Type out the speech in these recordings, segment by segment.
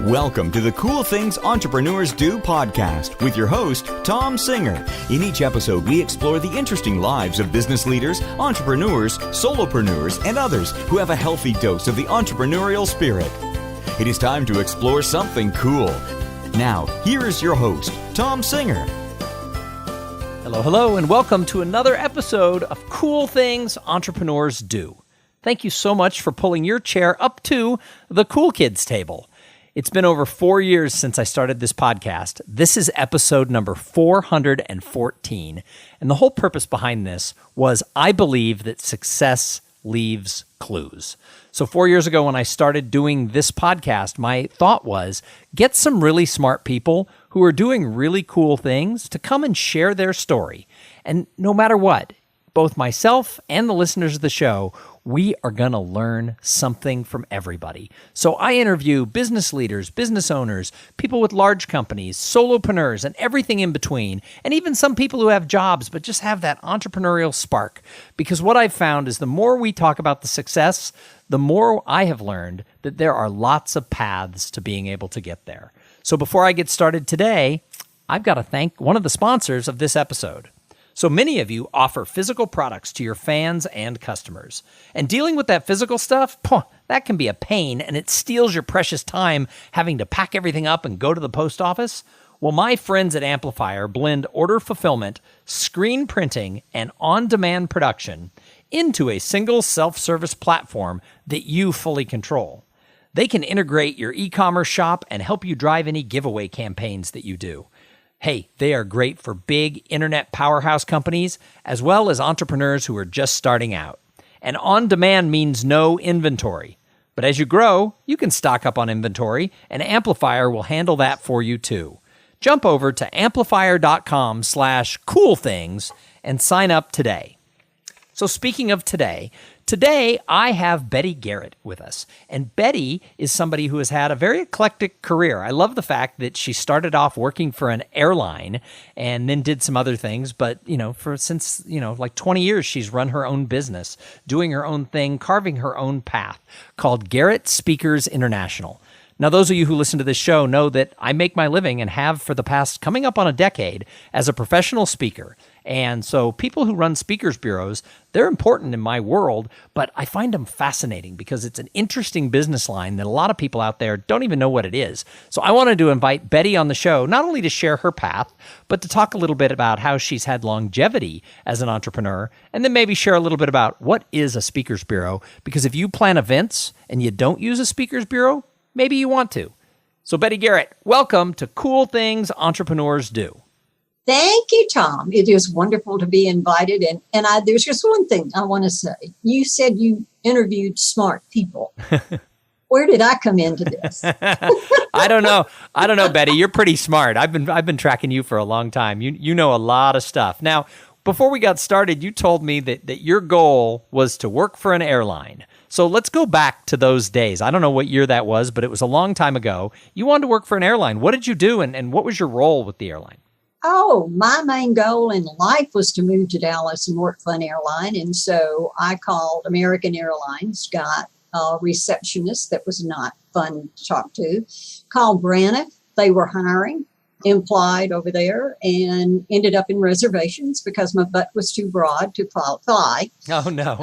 Welcome to the Cool Things Entrepreneurs Do podcast with your host, Tom Singer. In each episode, we explore the interesting lives of business leaders, entrepreneurs, solopreneurs, and others who have a healthy dose of the entrepreneurial spirit. It is time to explore something cool. Now, here is your host, Tom Singer. Hello, and welcome to another episode of Cool Things Entrepreneurs Do. Thank you so much for pulling your chair up to the Cool Kids table. It's been over 4 years since I started this podcast. This is episode number 414. And the whole purpose behind this was I believe that success leaves clues. So 4 years ago when I started doing this podcast, my thought was get some really smart people who are doing really cool things to come and share their story. And no matter what, both myself and the listeners of the show, we are going to learn something from everybody. So I interview business leaders, business owners, people with large companies, solopreneurs, and everything in between, and even some people who have jobs but just have that entrepreneurial spark. Because what I've found is the more we talk about the success, the more I have learned that there are lots of paths to being able to get there. So before I get started today, I've got to thank one of the sponsors of this episode. So many of you offer physical products to your fans and customers. And dealing with that physical stuff, that can be a pain, and it steals your precious time having to pack everything up and go to the post office. Well, my friends at Amplifier blend order fulfillment, screen printing, and on-demand production into a single self-service platform that you fully control. They can integrate your e-commerce shop and help you drive any giveaway campaigns that you do. Hey, they are great for big internet powerhouse companies as well as entrepreneurs who are just starting out. And on-demand means no inventory. But as you grow, you can stock up on inventory, and Amplifier will handle that for you too. Jump over to amplifier.com/coolthings and sign up today. So speaking of today I have Betty Garrett with us. And Betty is somebody who has had a very eclectic career. I love the fact that she started off working for an airline and then did some other things. But, since 20 years, she's run her own business, doing her own thing, carving her own path called Garrett Speakers International. Now, those of you who listen to this show know that I make my living and have for the past coming up on a decade as a professional speaker. And so people who run speakers bureaus, they're important in my world, but I find them fascinating because it's an interesting business line that a lot of people out there don't even know what it is. So I wanted to invite Betty on the show, not only to share her path, but to talk a little bit about how she's had longevity as an entrepreneur, and then maybe share a little bit about what is a speakers bureau, because if you plan events and you don't use a speakers bureau, maybe you want to. So Betty Garrett, welcome to Cool Things Entrepreneurs Do. Thank you, Tom. It is wonderful to be invited. And there's just one thing I want to say. You said you interviewed smart people. Where did I come into this? I don't know, Betty. You're pretty smart. I've been tracking you for a long time. You know a lot of stuff. Now, before we got started, you told me that your goal was to work for an airline. So let's go back to those days. I don't know what year that was, but it was a long time ago. You wanted to work for an airline. What did you do, and what was your role with the airline? Oh, my main goal in life was to move to Dallas and work for an airline. And so I called American Airlines, got a receptionist that was not fun to talk to, called Braniff. They were hiring, implied over there, and ended up in reservations because my butt was too broad to fly. Oh, no.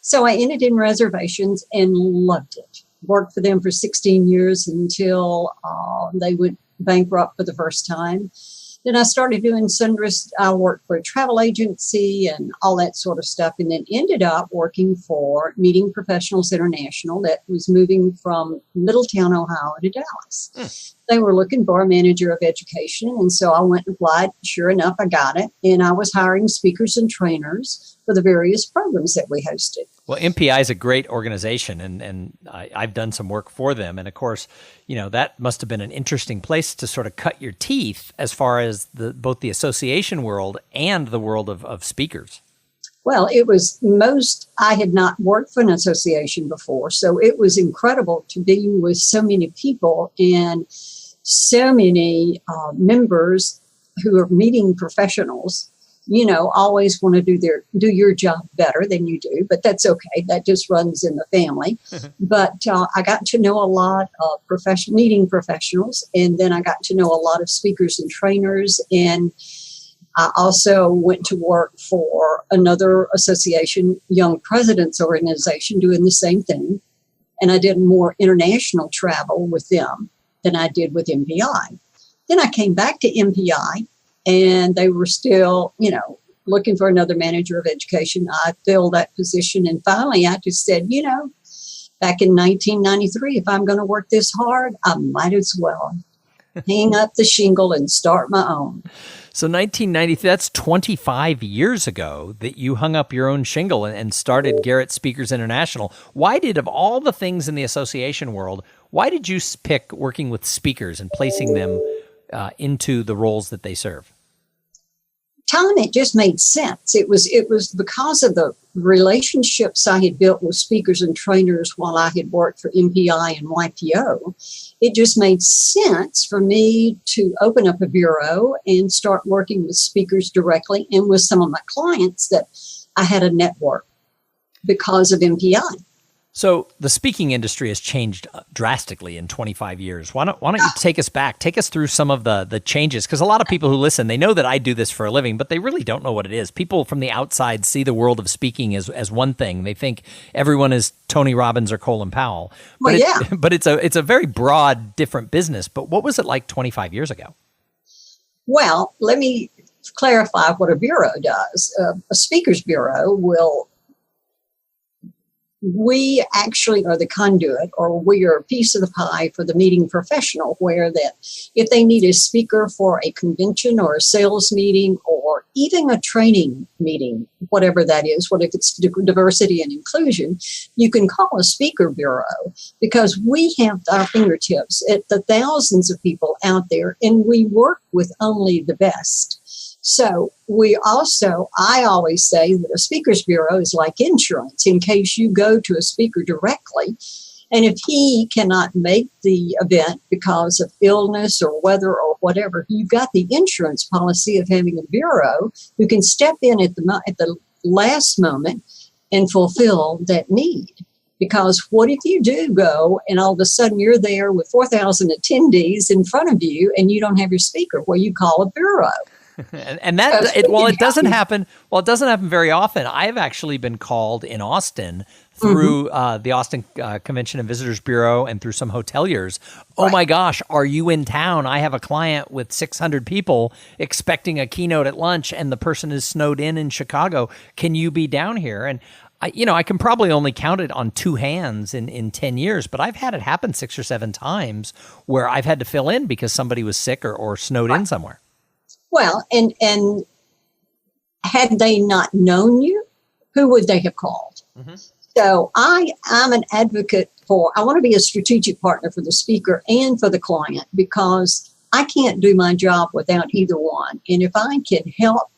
So I ended in reservations and loved it. Worked for them for 16 years until they went bankrupt for the first time. Then I started doing sundress. I worked for a travel agency and all that sort of stuff, and then ended up working for Meeting Professionals International that was moving from Middletown, Ohio to Dallas. They were looking for a manager of education, and so I went and applied. Sure enough, I got it, and I was hiring speakers and trainers for the various programs that we hosted. Well, MPI is a great organization, and I've done some work for them. And of course, that must have been an interesting place to sort of cut your teeth as far as both the association world and the world of speakers. Well, I had not worked for an association before, so it was incredible to be with so many people and so many members who are meeting professionals always want to do your job better than you do, but that's okay. That just runs in the family. But I got to know a lot of meeting professionals, and then I got to know a lot of speakers and trainers. And I also went to work for another association, Young Presidents Organization, doing the same thing. And I did more international travel with them than I did with MPI. Then I came back to MPI, and they were still, looking for another manager of education. I filled that position. And finally, I just said, back in 1993, if I'm going to work this hard, I might as well hang up the shingle and start my own. So 1990, that's 25 years ago that you hung up your own shingle and started Garrett Speakers International. Why did, of all the things in the association world, why did you pick working with speakers and placing them into the roles that they serve? Tom, it just made sense. It was because of the relationships I had built with speakers and trainers while I had worked for MPI and YPO. It just made sense for me to open up a bureau and start working with speakers directly and with some of my clients that I had a network because of MPI. So the speaking industry has changed drastically in 25 years. Why don't you take us back? Take us through some of the changes, because a lot of people who listen, they know that I do this for a living, but they really don't know what it is. People from the outside see the world of speaking as one thing. They think everyone is Tony Robbins or Colin Powell. But but it's a very broad, different business. But what was it like 25 years ago? Well, let me clarify what a bureau does. A speakers bureau we actually are the conduit, or we are a piece of the pie for the meeting professional, where that if they need a speaker for a convention or a sales meeting or even a training meeting, whatever that is, what if it's diversity and inclusion, you can call a speaker bureau, because we have our fingertips at the thousands of people out there, and we work with only the best. So I always say that a speakers bureau is like insurance in case you go to a speaker directly. And if he cannot make the event because of illness or weather or whatever, you've got the insurance policy of having a bureau who can step in at the last moment and fulfill that need. Because what if you do go and all of a sudden you're there with 4,000 attendees in front of you and you don't have your speaker? Well, you call a bureau. And it doesn't happen. Well, it doesn't happen very often. I've actually been called in Austin through the Austin Convention and Visitors Bureau and through some hoteliers. Oh my gosh, are you in town? I have a client with 600 people expecting a keynote at lunch, and the person is snowed in Chicago. Can you be down here? And I can probably only count it on two hands in 10 years, but I've had it happen 6 or 7 times where I've had to fill in because somebody was sick or snowed in somewhere. Well, and had they not known you, who would they have called? Mm-hmm. So I'm an advocate I want to be a strategic partner for the speaker and for the client, because I can't do my job without either one. And if I can help,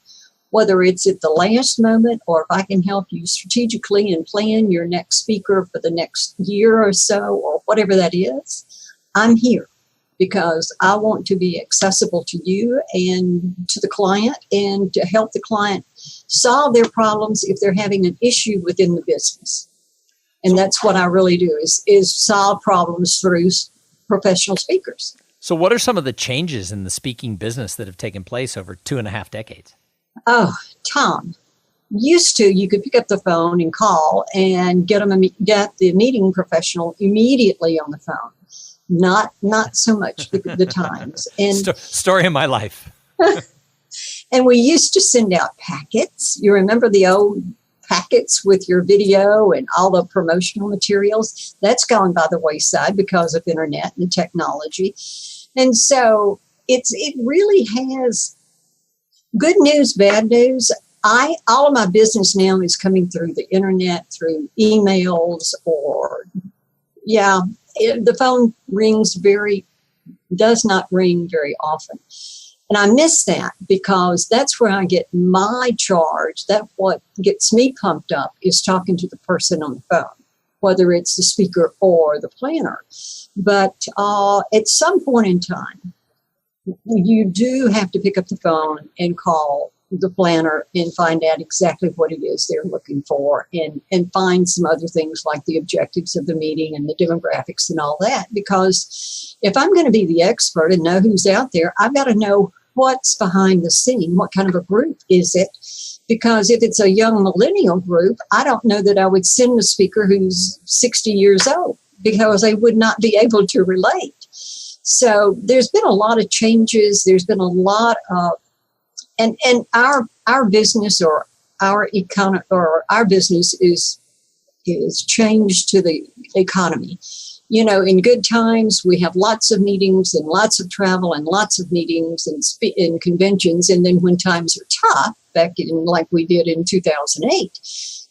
whether it's at the last moment or if I can help you strategically and plan your next speaker for the next year or so or whatever that is, I'm here. Because I want to be accessible to you and to the client, and to help the client solve their problems if they're having an issue within the business. And that's what I really do, is solve problems through professional speakers. So what are some of the changes in the speaking business that have taken place over 2.5 decades? Oh, Tom, used to, you could pick up the phone and call and get the meeting professional immediately on the phone. Not so much the times. And story of my life. And we used to send out packets. You remember the old packets with your video and all the promotional materials? That's gone by the wayside because of internet and technology. And so it really has good news, bad news. All of my business now is coming through the internet, through emails, the phone does not ring very often. And I miss that, because that's where I get my charge. That's what gets me pumped up, is talking to the person on the phone, whether it's the speaker or the planner. But at some point in time, you do have to pick up the phone and call the planner and find out exactly what it is they're looking for, and find some other things like the objectives of the meeting and the demographics and all that. Because if I'm going to be the expert and know who's out there, I've got to know what's behind the scene. What kind of a group is it? Because if it's a young millennial group, I don't know that I would send a speaker who's 60 years old, because they would not be able to relate. So there's been a lot of changes. There's been a lot of, and our business, or our economy, or our business is changed to the economy. You know, in good times, we have lots of meetings and lots of travel and lots of meetings and conventions. And then when times are tough, back in like we did in 2008,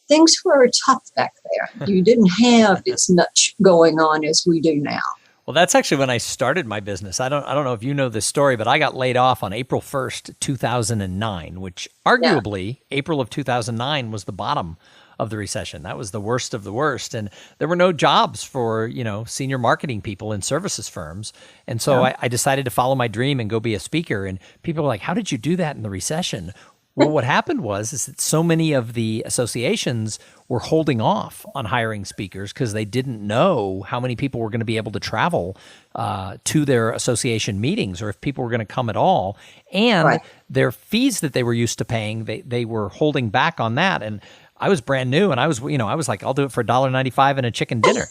things were tough back there. You didn't have as much going on as we do now. Well, that's actually when I started my business. I don't know if you know this story, but I got laid off on April 1st, 2009, which arguably April of 2009 was the bottom of the recession. That was the worst of the worst. And there were no jobs for, senior marketing people in services firms. And so I decided to follow my dream and go be a speaker. And people were like, how did you do that in the recession? Well, what happened was that so many of the associations were holding off on hiring speakers because they didn't know how many people were going to be able to travel to their association meetings, or if people were going to come at all. And their fees that they were used to paying, they were holding back on that. And I was brand new, and I was like, I'll do it for $1.95 and a chicken dinner.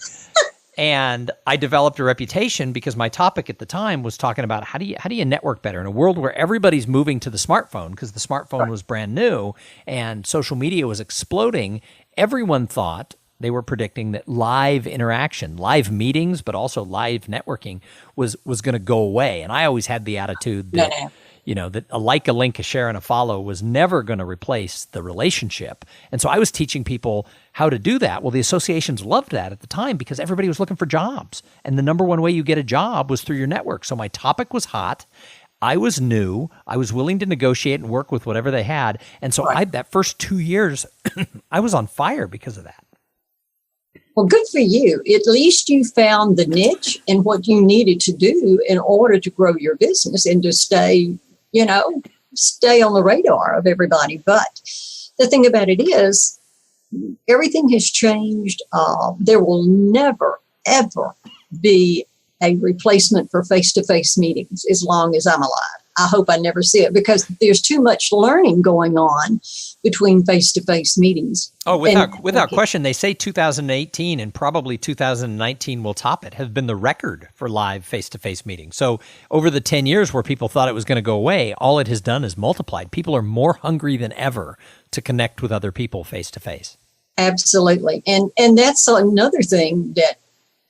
And I developed a reputation because my topic at the time was talking about how do you network better in a world where everybody's moving to the smartphone, because the smartphone was brand new and social media was exploding. Everyone thought, they were predicting that live interaction, live meetings, but also live networking was going to go away. And I always had the attitude that that a like, a link, a share, and a follow was never going to replace the relationship. And so I was teaching people how to do that. Well, the associations loved that at the time because everybody was looking for jobs. And the number one way you get a job was through your network. So my topic was hot. I was new. I was willing to negotiate and work with whatever they had. And so that first 2 years, I was on fire because of that. Well, good for you. At least you found the niche and what you needed to do in order to grow your business and to stay on the radar of everybody. But the thing about it is, everything has changed. There will never, ever be a replacement for face-to-face meetings as long as I'm alive. I hope I never see it, because there's too much learning going on between face-to-face meetings. Oh, without question, they say 2018 and probably 2019 will top it, have been the record for live face-to-face meetings. So over the 10 years where people thought it was going to go away, all it has done is multiplied. People are more hungry than ever to connect with other people face-to-face. Absolutely. And that's another thing, that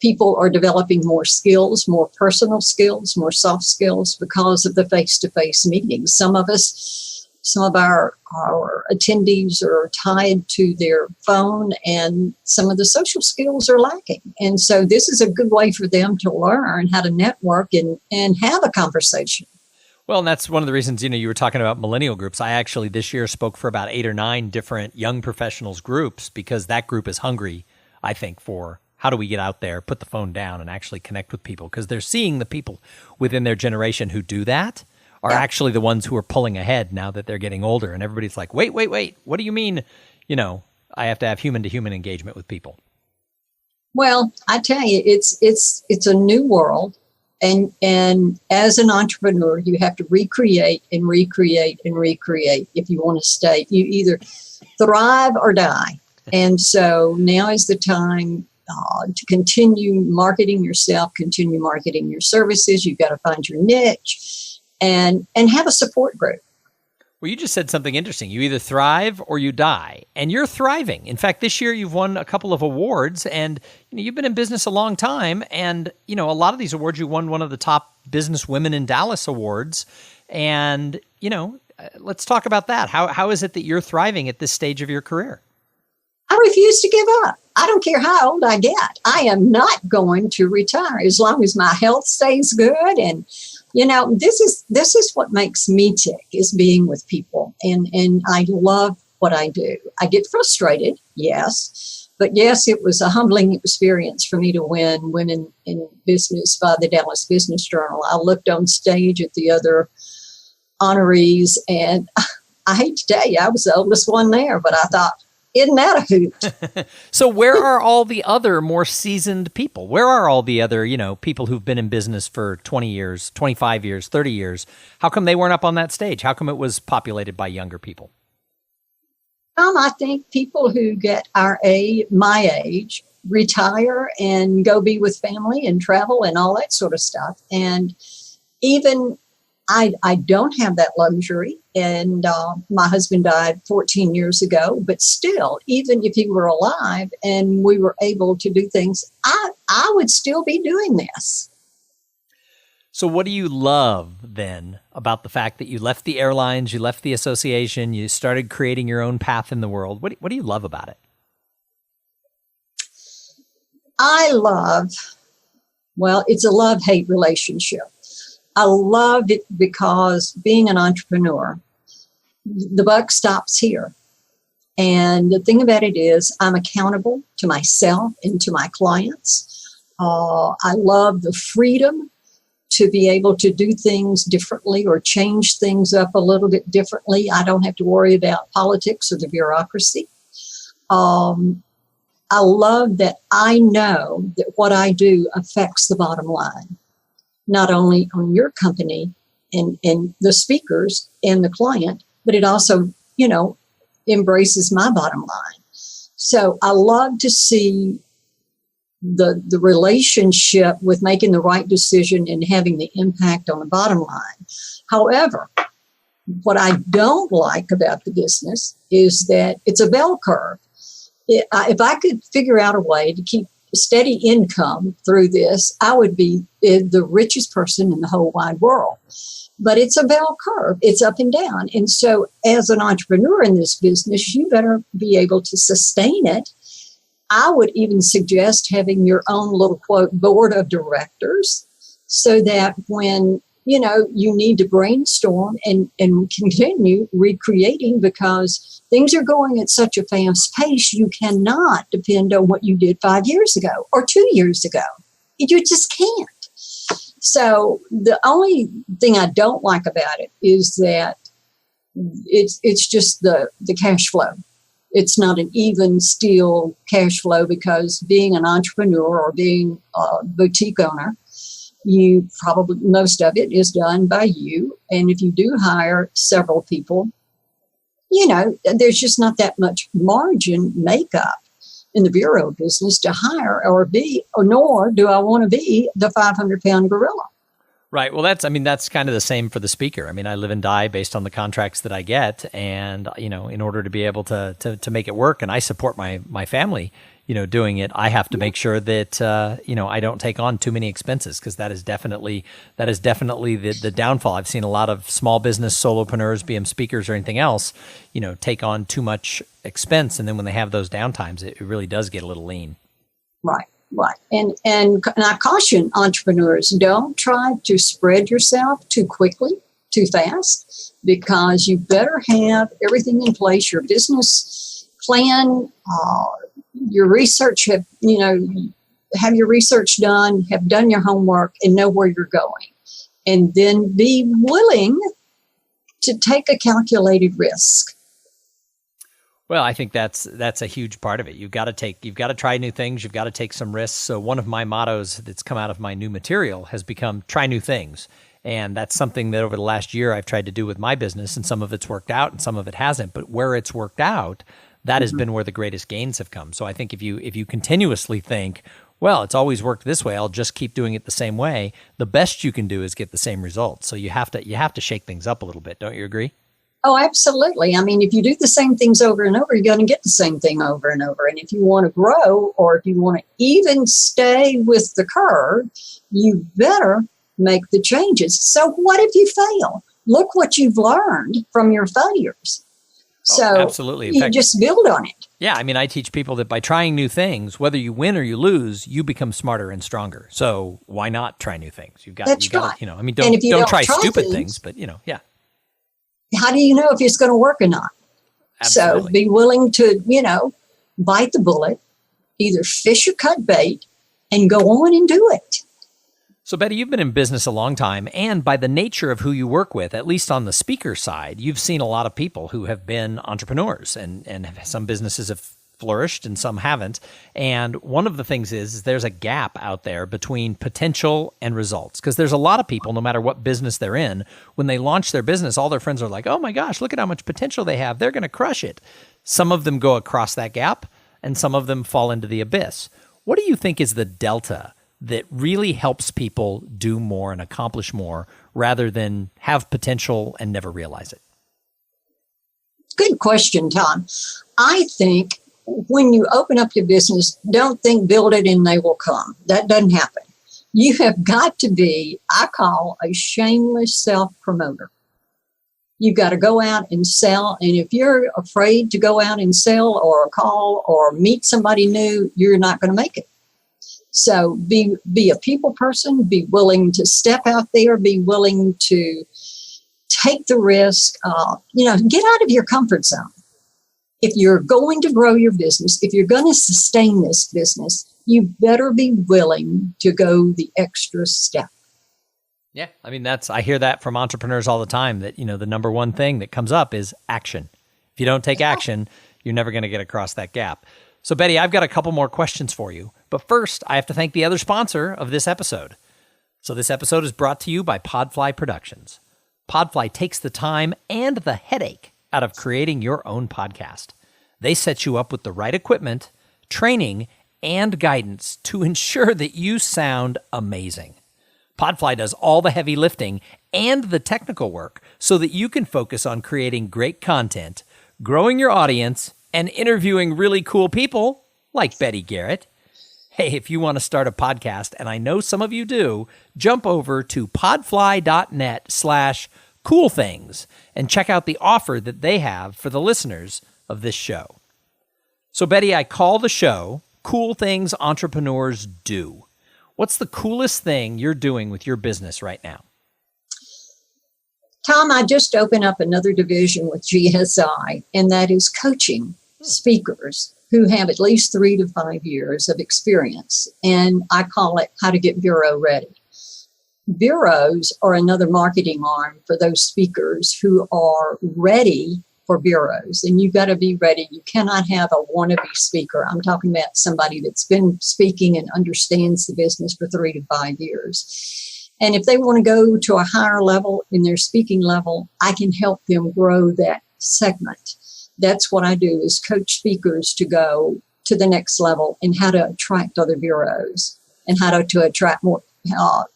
people are developing more skills, more personal skills, more soft skills because of the face-to-face meetings. Some of our attendees are tied to their phone, and some of the social skills are lacking. And so this is a good way for them to learn how to network and have a conversation. Well, and that's one of the reasons, you were talking about millennial groups. I actually this year spoke for about 8 or 9 different young professionals groups, because that group is hungry, I think, for how do we get out there, put the phone down, and actually connect with people? Because they're seeing the people within their generation who do that are actually the ones who are pulling ahead now that they're getting older. And everybody's like, wait, what do you mean, I have to have human-to-human engagement with people? Well, I tell you, it's a new world. And as an entrepreneur, you have to recreate and recreate and recreate if you want to stay. You either thrive or die. And so now is the time to continue marketing yourself, continue marketing your services. You've got to find your niche and have a support group. Well, you just said something interesting. You either thrive or you die, and you're thriving. In fact, this year you've won a couple of awards, and you've been in business a long time. And a lot of these awards, you won one of the top business women in Dallas awards. And let's talk about that. How is it that you're thriving at this stage of your career? I refuse to give up. I don't care how old I get. I am not going to retire as long as my health stays good. And, this is what makes me tick, is being with people. And I love what I do. I get frustrated, yes. But yes, it was a humbling experience for me to win Women in Business by the Dallas Business Journal. I looked on stage at the other honorees, and I hate to tell you, I was the oldest one there, but I thought, isn't that a hoot? So where are all the other more seasoned people? Where are all the other, people who've been in business for 20 years, 25 years, 30 years? How come they weren't up on that stage? How come it was populated by younger people? I think people who get my age, retire and go be with family and travel and all that sort of stuff. And even I don't have that luxury. And my husband died 14 years ago, but still, even if he were alive and we were able to do things, I would still be doing this. So what do you love then about the fact that you left the airlines, you left the association, you started creating your own path in the world? What do you love about it? It's a love-hate relationship. I love it because being an entrepreneur, the buck stops here. And the thing about it is I'm accountable to myself and to my clients. I love the freedom to be able to do things differently or change things up a little bit differently. I don't have to worry about politics or the bureaucracy. I love that I know that what I do affects the bottom line, not only on your company and the speakers and the client, but it also, embraces my bottom line. So I love to see the relationship with making the right decision and having the impact on the bottom line. However, what I don't like about the business is that it's a bell curve. If I could figure out a way to keep steady income through this, I would be the richest person in the whole wide world. But it's a bell curve. It's up and down. And so as an entrepreneur in this business, you better be able to sustain it. I would even suggest having your own little, quote, board of directors so that when, you need to brainstorm and continue recreating because things are going at such a fast pace, you cannot depend on what you did 5 years ago or 2 years ago. You just can't. So the only thing I don't like about it is that it's just the cash flow. It's not an even steel cash flow because being an entrepreneur or being a boutique owner, most of it is done by you. And if you do hire several people, there's just not that much margin makeup in the bureau business to hire nor do I want to be the 500-pound gorilla. Right. Well, that's kind of the same for the speaker. I live and die based on the contracts that I get. And, in order to be able to make it work, and I support my family, doing it, I have to make sure that, I don't take on too many expenses because that is definitely the downfall. I've seen a lot of small business solopreneurs, be them speakers or anything else, take on too much expense. And then when they have those downtimes, it really does get a little lean. Right. Right. And I caution entrepreneurs, don't try to spread yourself too quickly, too fast, because you better have everything in place, your business plan, your research, have your research done, have done your homework and know where you're going. And then be willing to take a calculated risk. Well, I think that's a huge part of it. You've got to try new things. You've got to take some risks. So one of my mottos that's come out of my new material has become try new things. And that's something that over the last year I've tried to do with my business, and some of it's worked out and some of it hasn't. But where it's worked out, that has been where the greatest gains have come. So I think if you continuously think, well, it's always worked this way, I'll just keep doing it the same way, the best you can do is get the same results. So you have to shake things up a little bit. Don't you agree? Oh, absolutely. If you do the same things over and over, you're going to get the same thing over and over. And if you want to grow, or if you want to even stay with the curve, you better make the changes. So what if you fail? Look what you've learned from your failures. So absolutely. You just build on it. Yeah. I teach people that by trying new things, whether you win or you lose, you become smarter and stronger. So why not try new things? That's right. Don't try stupid things, but yeah. How do you know if it's going to work or not? Absolutely. So be willing to, bite the bullet, either fish or cut bait, and go on and do it. So, Betty, you've been in business a long time, and by the nature of who you work with, at least on the speaker side, you've seen a lot of people who have been entrepreneurs, and some businesses have flourished and some haven't. And one of the things is there's a gap out there between potential and results, because there's a lot of people, no matter what business they're in, when they launch their business, all their friends are like, oh my gosh, look at how much potential they have. They're going to crush it. Some of them go across that gap, and some of them fall into the abyss. What do you think is the delta that really helps people do more and accomplish more rather than have potential and never realize it? Good question, Tom. I think when you open up your business, don't think build it and they will come. That doesn't happen. You have got to be, I call, a shameless self-promoter. You've got to go out and sell. And if you're afraid to go out and sell or call or meet somebody new, you're not going to make it. So be a people person, be willing to step out there, be willing to take the risk, get out of your comfort zone. If you're going to grow your business, if you're going to sustain this business, you better be willing to go the extra step. Yeah, I mean, I hear that from entrepreneurs all the time, that, the number one thing that comes up is action. If you don't take action, you're never going to get across that gap. So, Betty, I've got a couple more questions for you. But first, I have to thank the other sponsor of this episode. So this episode is brought to you by Podfly Productions. Podfly takes the time and the headache out of creating your own podcast. They set you up with the right equipment, training, and guidance to ensure that you sound amazing. Podfly does all the heavy lifting and the technical work so that you can focus on creating great content, growing your audience, and interviewing really cool people like Betty Garrett. Hey, if you want to start a podcast, and I know some of you do, jump over to podfly.net/coolthings and check out the offer that they have for the listeners of this show. So, Betty, I call the show Cool Things Entrepreneurs Do. What's the coolest thing you're doing with your business right now? Tom, I just opened up another division with GSI, and that is coaching speakers who have at least 3 to 5 years of experience. And I call it How to Get Bureau Ready. Bureaus are another marketing arm for those speakers who are ready for bureaus. And you've got to be ready. You cannot have a wannabe speaker. I'm talking about somebody that's been speaking and understands the business for 3 to 5 years. And if they want to go to a higher level in their speaking level, I can help them grow that segment. That's what I do, is coach speakers to go to the next level and how to attract other bureaus and how to attract more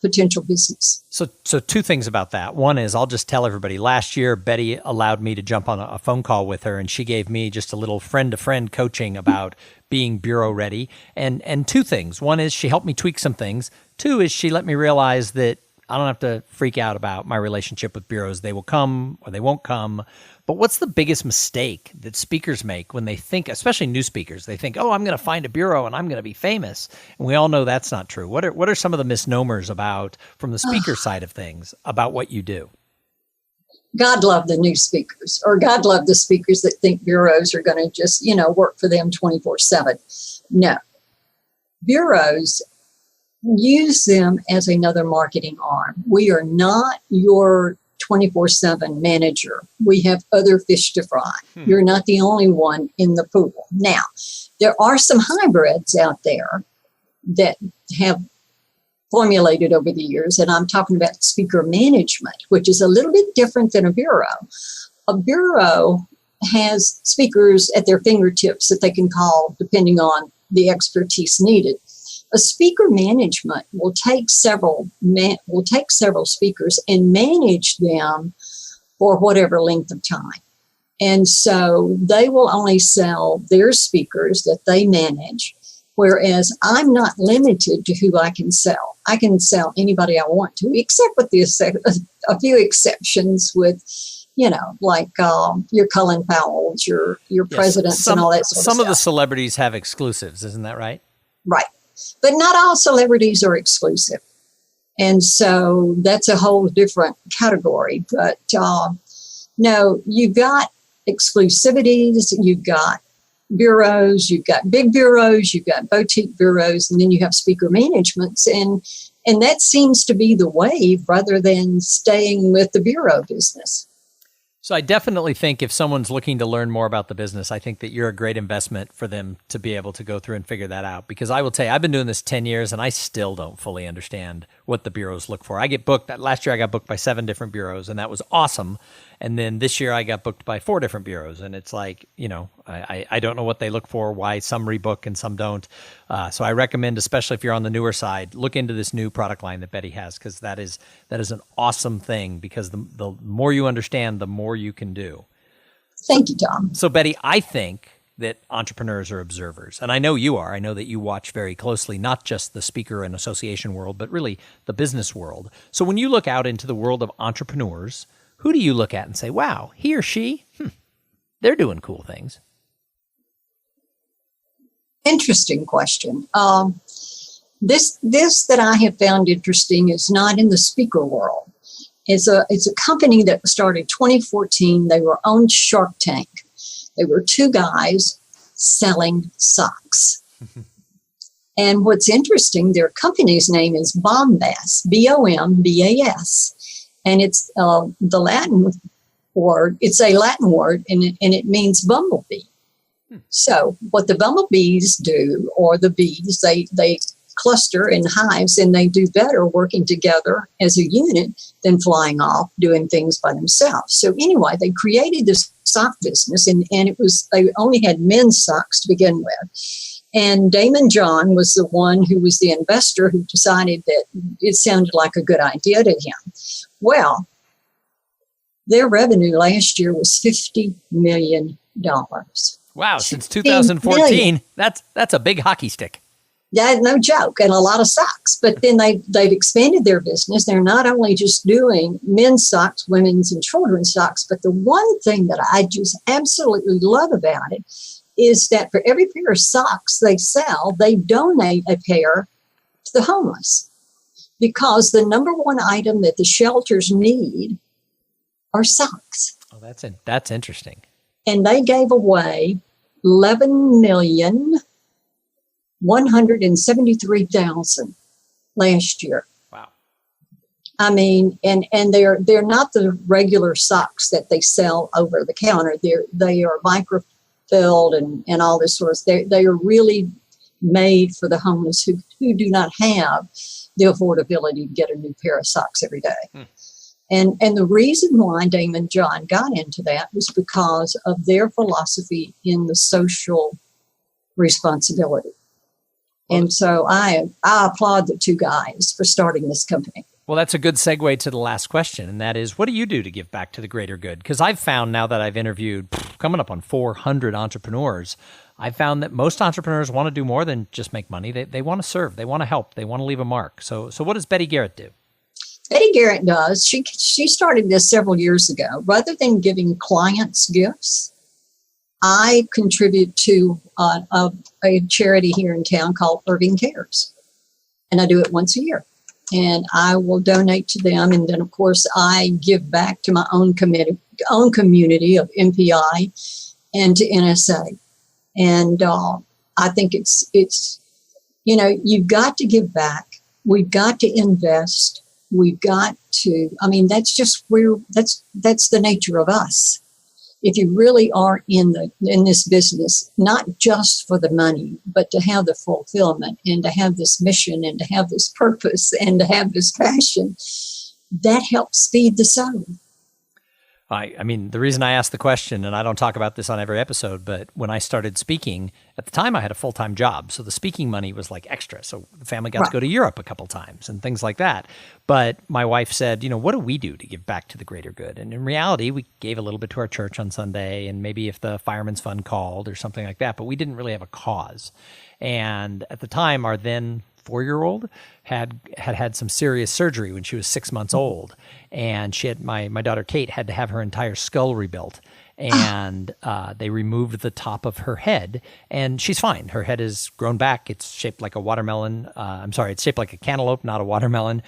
potential business. So 2 things about that. One is, I'll just tell everybody, last year, Betty allowed me to jump on a phone call with her, and she gave me just a little friend-to-friend coaching about being bureau ready. And 2 things. One is she helped me tweak some things. 2 is she let me realize that I don't have to freak out about my relationship with bureaus. They will come or they won't come. But what's the biggest mistake that speakers make when they think, especially new speakers, they think, oh, I'm going to find a bureau and I'm going to be famous. And we all know that's not true. What are some of the misnomers about, from the speaker side of things, about what you do? God love the new speakers, or God love the speakers that think bureaus are going to just, work for them 24/7. No. Bureaus, use them as another marketing arm. We are not your 24/7 manager. We have other fish to fry. You're not the only one in the pool. Now, there are some hybrids out there that have formulated over the years, and I'm talking about speaker management, which is a little bit different than a bureau. A bureau has speakers at their fingertips that they can call depending on the expertise needed. A speaker management will take several speakers and manage them for whatever length of time. And so they will only sell their speakers that they manage, whereas I'm not limited to who I can sell. I can sell anybody I want to, except with a few exceptions with, like your Colin Powells, your presidents, and all that sort of stuff. Some of the celebrities have exclusives, isn't that right? Right. But not all celebrities are exclusive. And so that's a whole different category. But no, you've got exclusivities, you've got bureaus, you've got big bureaus, you've got boutique bureaus, and then you have speaker managements. And And that seems to be the wave rather than staying with the bureau business. So I definitely think if someone's looking to learn more about the business, I think that you're a great investment for them to be able to go through and figure that out. Because I will tell you, I've been doing this 10 years and I still don't fully understand what the bureaus look for. I get booked. Last year I got booked by 7 different bureaus, and that was awesome. And then this year I got booked by 4 different bureaus. And it's like, I don't know what they look for, why some rebook and some don't. So I recommend, especially if you're on the newer side, look into this new product line that Betty has, because that is an awesome thing, because the more you understand, the more you can do. Thank you, Tom. So Betty, I think that entrepreneurs are observers. And I know you are. I know that you watch very closely, not just the speaker and association world, but really the business world. So when you look out into the world of entrepreneurs, who do you look at and say, wow, he or she, they're doing cool things? Interesting question. This that I have found interesting is not in the speaker world. It's a company that started 2014. They were on Shark Tank. They were 2 guys selling socks. And what's interesting, their company's name is Bombas, Bombas. And it's the Latin word. It's a Latin word, and it means bumblebee. So what the bumblebees do, or the bees, they cluster in hives, and they do better working together as a unit than flying off doing things by themselves. So anyway, they created this sock business, and they only had men's socks to begin with. And Damon John was the one who was the investor who decided that it sounded like a good idea to him. Well, their revenue last year was $50 million. Wow, since 2014, that's a big hockey stick. Yeah, no joke, and a lot of socks. But then they've expanded their business. They're not only just doing men's socks, women's and children's socks, but the one thing that I just absolutely love about it is that for every pair of socks they sell, they donate a pair to the homeless. Because the number one item that the shelters need are socks. Oh, that's interesting. And they gave away 11,173,000 last year. Wow. I mean, and they're not the regular socks that they sell over the counter. They are microfilled and all this sort of stuff. They are really made for the homeless who do not have the affordability to get a new pair of socks every day. And the reason why Damon John got into that was because of their philosophy in the social responsibility. And so I applaud the 2 guys for starting this company. Well, that's a good segue to the last question, and that is, what do you do to give back to the greater good? Because I've found, now that I've interviewed coming up on 400 entrepreneurs, I've found that most entrepreneurs want to do more than just make money. They want to serve. They want to help. They want to leave a mark. So what does Betty Garrett do? Betty Garrett does. She started this several years ago. Rather than giving clients gifts, I contribute to a charity here in town called Irving Cares. And I do it once a year. And I will donate to them. And then, of course, I give back to my own community of MPI and to NSA. And I think it's you've got to give back. We've got to invest. We've got to, that's just that's the nature of us. If you really are in this business, not just for the money, but to have the fulfillment and to have this mission and to have this purpose and to have this passion, that helps feed the soul. The reason I asked the question, and I don't talk about this on every episode, but when I started speaking, at the time I had a full-time job. So the speaking money was like extra. So the family got to go to Europe a couple times and things like that. But my wife said, what do we do to give back to the greater good? And in reality, we gave a little bit to our church on Sunday, and maybe if the Fireman's Fund called or something like that, but we didn't really have a cause. And at the time, our then 4-year-old had some serious surgery when she was 6 months old, and she had my daughter Kate had to have her entire skull rebuilt. and they removed the top of her head, and she's fine. Her head has grown back. It's shaped like a watermelon. It's shaped like a cantaloupe, not a watermelon.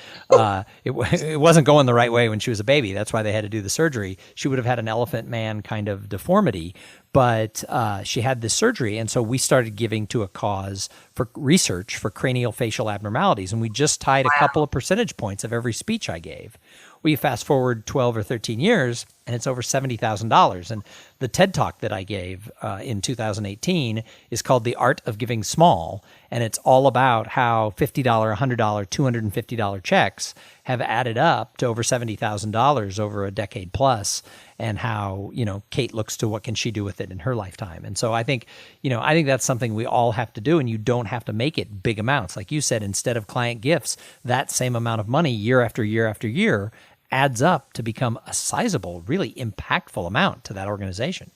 It wasn't going the right way when she was a baby. That's why they had to do the surgery. She would have had an elephant man kind of deformity, but she had this surgery, and so we started giving to a cause for research for cranial facial abnormalities, and we just tied a couple of percentage points of every speech I gave. We fast forward 12 or 13 years, and it's over $70,000. And the TED Talk that I gave in 2018 is called The Art of Giving Small, and it's all about how $50, $100, $250 checks have added up to over $70,000 over a decade plus, and how, Kate looks to what can she do with it in her lifetime. And so I think that's something we all have to do, and you don't have to make it big amounts. Like you said, instead of client gifts, that same amount of money year after year after year adds up to become a sizable, really impactful amount to that organization.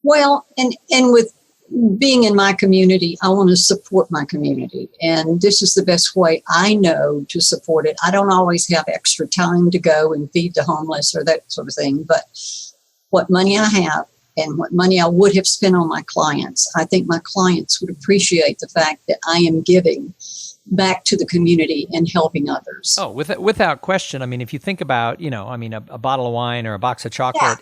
Well, and with being in my community, I want to support my community. And this is the best way I know to support it. I don't always have extra time to go and feed the homeless or that sort of thing. But what money I have and what money I would have spent on my clients, I think my clients would appreciate the fact that I am giving back to the community and helping others. Oh, without question. I mean, if you think about, a bottle of wine or a box of chocolate,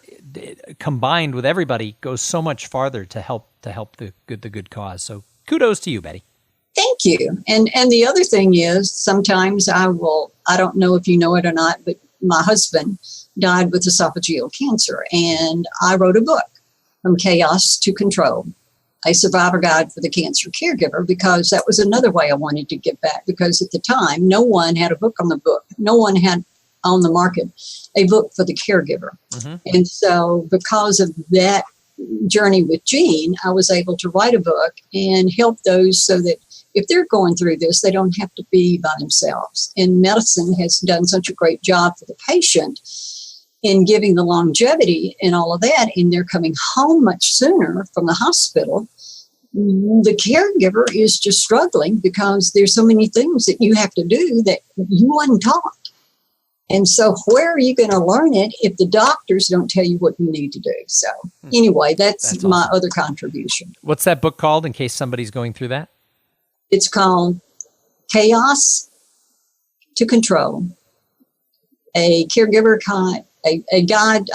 combined with everybody, goes so much farther to help the good cause. So kudos to you, Betty. Thank you. And the other thing is, sometimes I don't know if you know it or not, but my husband died with esophageal cancer, and I wrote a book, From Chaos to Control, a survivor guide for the cancer caregiver, because that was another way I wanted to give back, because at the time, no one had a book on the book. No one had on the market a book for the caregiver. Mm-hmm. And so because of that journey with Jean, I was able to write a book and help those so that if they're going through this, they don't have to be by themselves. And medicine has done such a great job for the patient in giving the longevity and all of that, and they're coming home much sooner from the hospital. The caregiver is just struggling because there's so many things that you have to do that you weren't taught. And so where are you going to learn it if the doctors don't tell you what you need to do? So anyway, that's my other contribution. What's that book called, in case somebody's going through that? It's called Chaos to Control, a caregiver guide. A guide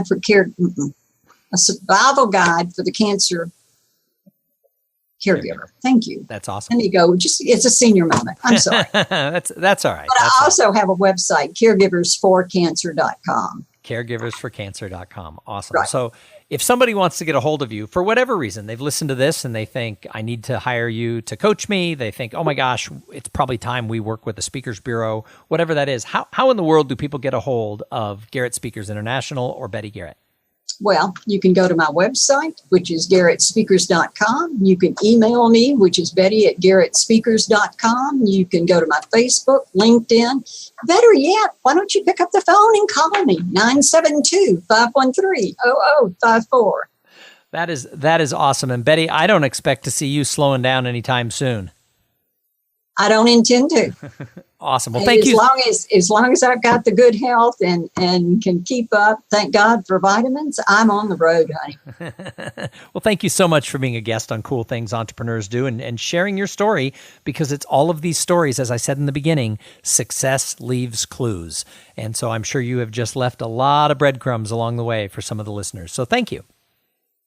for care, a survival guide for the cancer caregiver. Thank you. That's awesome. There you go. It's a senior moment. I'm sorry. That's all right. But I also have a website, caregiversforcancer.com. Caregiversforcancer.com. Awesome. Right. So if somebody wants to get a hold of you for whatever reason, they've listened to this and they think, I need to hire you to coach me. They think, oh my gosh, it's probably time we work with the Speakers Bureau, whatever that is. How in the world do people get a hold of Garrett Speakers International or Betty Garrett? Well, you can go to my website, which is garrettspeakers.com. You can email me, which is betty@garrettspeakers.com. You can go to my Facebook, LinkedIn. Better yet, why don't you pick up the phone and call me, 972-513-0054. That is awesome. And Betty, I don't expect to see you slowing down anytime soon. I don't intend to. Awesome. Well, thank you. As long as I've got the good health and can keep up, thank God for vitamins, I'm on the road, honey. Well, thank you so much for being a guest on Cool Things Entrepreneurs Do and sharing your story, because it's all of these stories, as I said in the beginning, success leaves clues. And so I'm sure you have just left a lot of breadcrumbs along the way for some of the listeners. So thank you.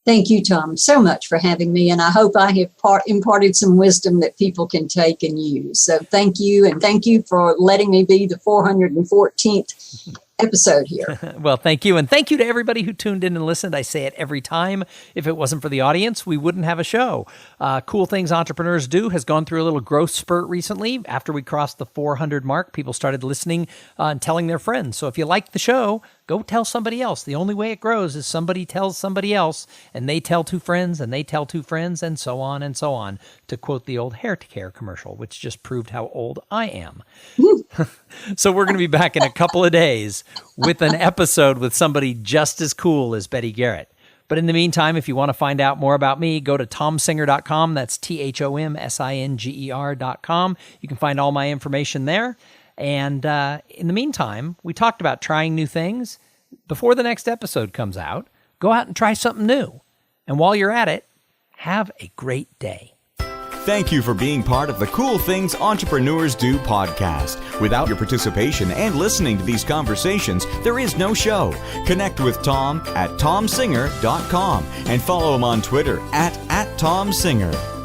Thank you, Tom, so much for having me. And I hope I have imparted some wisdom that people can take and use. So thank you. And thank you for letting me be the 414th episode here. Well, thank you. And thank you to everybody who tuned in and listened. I say it every time. If it wasn't for the audience, we wouldn't have a show. Cool Things Entrepreneurs Do has gone through a little growth spurt recently. After we crossed the 400 mark, people started listening and telling their friends. So if you like the show, go tell somebody else. The only way it grows is somebody tells somebody else, and they tell two friends, and they tell two friends, and so on, to quote the old hair care commercial, which just proved how old I am. So we're going to be back in a couple of days with an episode with somebody just as cool as Betty Garrett. But in the meantime, if you want to find out more about me, go to tomsinger.com. That's THOMSINGER.com. You can find all my information there. And in the meantime, we talked about trying new things. Before the next episode comes out, go out and try something new. And while you're at it, have a great day. Thank you for being part of the Cool Things Entrepreneurs Do podcast. Without your participation and listening to these conversations, there is no show. Connect with Tom at tomsinger.com and follow him on Twitter at tomsinger.